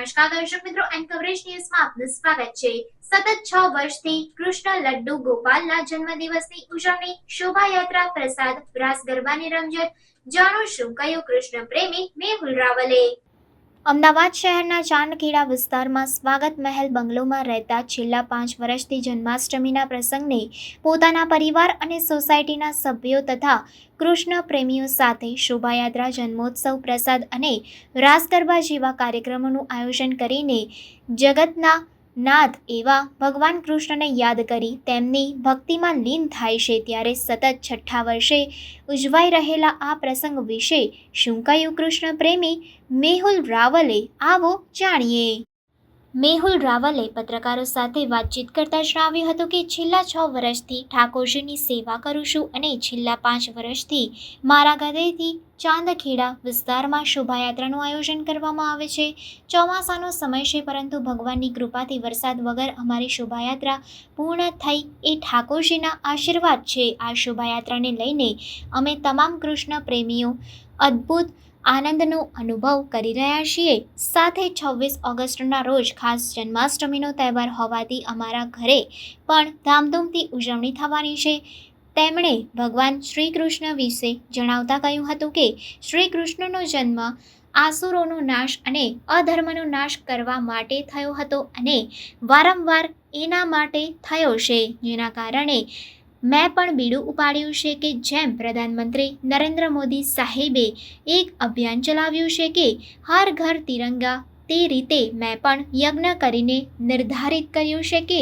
નમસ્કાર દર્શક મિત્રો, એન્ડ કવરેજ ન્યૂઝમાં આપનું સ્વાગત છે। સતત 6 વર્ષથી કૃષ્ણ લડ્ડુ ગોપાલના જન્મદિવસની ઉજવણી, શોભાયાત્રા, પ્રસાદ, રાસ ગરબાની રમઝટ, જાણો શું કહ્યું કૃષ્ણ પ્રેમી મેહુલ રાવલે। અમદાવાદ શહેરના ચાંદખેડા વિસ્તારમાં સ્વાગત મહેલ બંગલોમાં રહેતા છેલ્લા 5 વર્ષથી જન્માષ્ટમીના પ્રસંગને પોતાના પરિવાર અને સોસાયટીના સભ્યો તથા કૃષ્ણ પ્રેમીઓ સાથે શોભાયાત્રા, જન્મોત્સવ, પ્રસાદ અને રાસ ગરબા જેવા કાર્યક્રમોનું આયોજન કરીને જગતના નાથ એવા ભગવાન કૃષ્ણને યાદ કરી તેમની ભક્તિમાં લીન થાય છે। ત્યારે સતત 6ઠ્ઠા વર્ષે ઉજવાઈ રહેલા આ પ્રસંગ વિશે શું કહ્યું કૃષ્ણ પ્રેમી મેહુલ રાવલે, આવો જાણીએ। મેહુલ રાવલે પત્રકારો સાથે વાતચીત કરતા જણાવ્યું હતું કે છેલ્લા 6 વર્ષથી ઠાકોરજીની સેવા કરું છું અને છેલ્લા 5 વર્ષથી મારા ઘરેથી ચાંદખેડા વિસ્તારમાં શોભાયાત્રાનું આયોજન કરવામાં આવે છે। ચોમાસાનો સમય છે, પરંતુ ભગવાનની કૃપાથી વરસાદ વગર અમારી શોભાયાત્રા પૂર્ણ થઈ એ ઠાકોરજીના આશીર્વાદ છે। આ શોભાયાત્રાને લઈને અમે તમામ કૃષ્ણ પ્રેમીઓ અદ્ભુત આનંદનો અનુભવ કરી રહ્યા છીએ। સાથે 26 ઓગસ્ટના રોજ ખાસ જન્માષ્ટમીનો તહેવાર હોવાથી અમારા ઘરે પણ ધામધૂમથી ઉજવણી થવાની છે। તેમણે ભગવાન શ્રી કૃષ્ણ વિશે જણાવતા કહ્યું હતું કે શ્રી કૃષ્ણનો જન્મ આસુરોનો નાશ અને અધર્મનો નાશ કરવા માટે થયો હતો અને વારંવાર એના માટે થયો છે, જેના કારણે મેં પણ બીડું ઉપાડ્યું છે કે જેમ પ્રધાનમંત્રી નરેન્દ્ર મોદી સાહેબે એક અભિયાન ચલાવ્યું છે કે હર ઘર તિરંગા, તે રીતે મેં પણ યજ્ઞ કરીને નિર્ધારિત કર્યું છે કે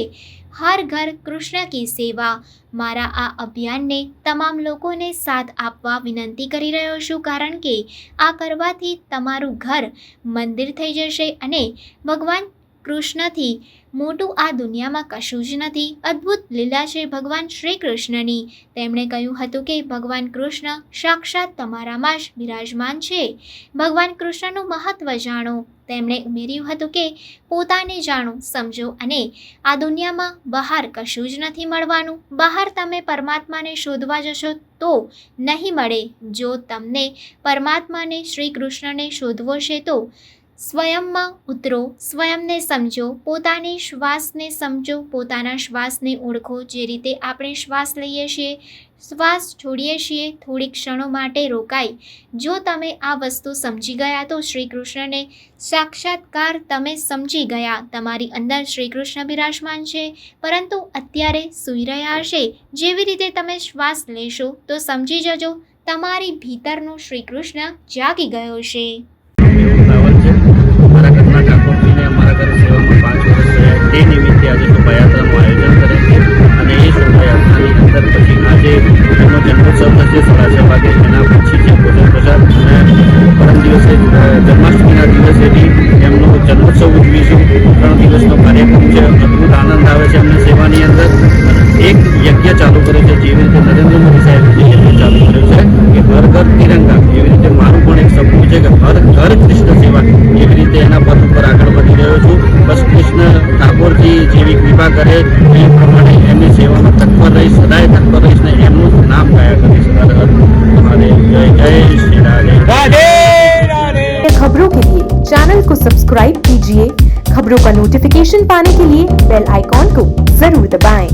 હર ઘર કૃષ્ણ કી સેવા। મારા આ અભિયાનને તમામ લોકોને સાથ આપવા વિનંતી કરી રહ્યો છું, કારણ કે આ કરવાથી તમારું ઘર મંદિર થઈ જશે અને ભગવાન કૃષ્ણથી મોટું આ દુનિયામાં કશું જ નથી। અદ્ભુત લીલા છે ભગવાન શ્રી કૃષ્ણની। તેમણે કહ્યું હતું કે ભગવાન કૃષ્ણ સાક્ષાત તમારામાં જ બિરાજમાન છે। ભગવાન કૃષ્ણનું મહત્વ જાણો। તેમણે ઉમેર્યું હતું કે પોતાને જાણો, સમજો અને આ દુનિયામાં બહાર કશું જ નથી મળવાનું। બહાર તમે પરમાત્માને શોધવા જશો તો નહીં મળે। જો તમને પરમાત્માને શ્રી કૃષ્ણને શોધવો છે તો સ્વયંમાં ઉતરો, સ્વયંને સમજો, પોતાની શ્વાસને સમજો, પોતાના શ્વાસને ઓળખો। જે રીતે આપણે શ્વાસ લઈએ છીએ, શ્વાસ છોડીએ છીએ, થોડી ક્ષણો માટે રોકાઈ। જો તમે આ વસ્તુ સમજી ગયા તો શ્રી કૃષ્ણને સાક્ષાત્કાર તમે સમજી ગયા। તમારી અંદર શ્રી કૃષ્ણ બિરાજમાન છે, પરંતુ અત્યારે સૂઈ રહ્યા હશે। જેવી રીતે તમે શ્વાસ લેશો તો સમજી જજો તમારી ભીતરનો શ્રી કૃષ્ણ જાગી ગયો છે। हमारा घटना ठाकुर जी ने हमारा घर सेवा में 5 वर्ष है ते निमित्ते आज शोभायात्राનું આયોજન કરે છે અને એ શોભાયાત્રાની અંદર પછી આજે એમનો જન્મોત્સવ થશે 6:30 વાગે। એના પછી જે ભોજન પ્રસાદ અને પરમ દિવસે જન્માષ્ટમીના દિવસે બી એમનો જન્મોત્સવ ઉજવીશું। 3 દિવસનો કાર્યક્રમ છે। અદ્ભુત આનંદ આવે છે અમને સેવાની અંદર। એક યજ્ઞ ચાલુ કર્યો છે, જેવી રીતે નરેન્દ્ર મોદી સાહેબે યજ્ઞ ચાલુ કર્યો છે કે ઘર ઘર તિરંગા, એવી રીતે મારું પણ એક સપનું છે કે હર ઘર કૃષ્ણ સેવા। એવી રીતે એના પદ ઉપર આગળ વધી રહ્યો છું। બસ કૃષ્ણ ઠાકોરજી જેવી કૃપા કરે એ પ્રમાણે એમની સેવામાં તત્પર રહીશ, સદાય તત્પર રહીશ ને એમનું નામ ગાયા કરીશ। હર હર મહાદેવ, જય જય શ્રી राधे राधे। खबरों के लिए चैनल को सब्सक्राइब कीजिए। खबरों का नोटिफिकेशन पाने के लिए बेल आइकॉन को जरूर दबाएं।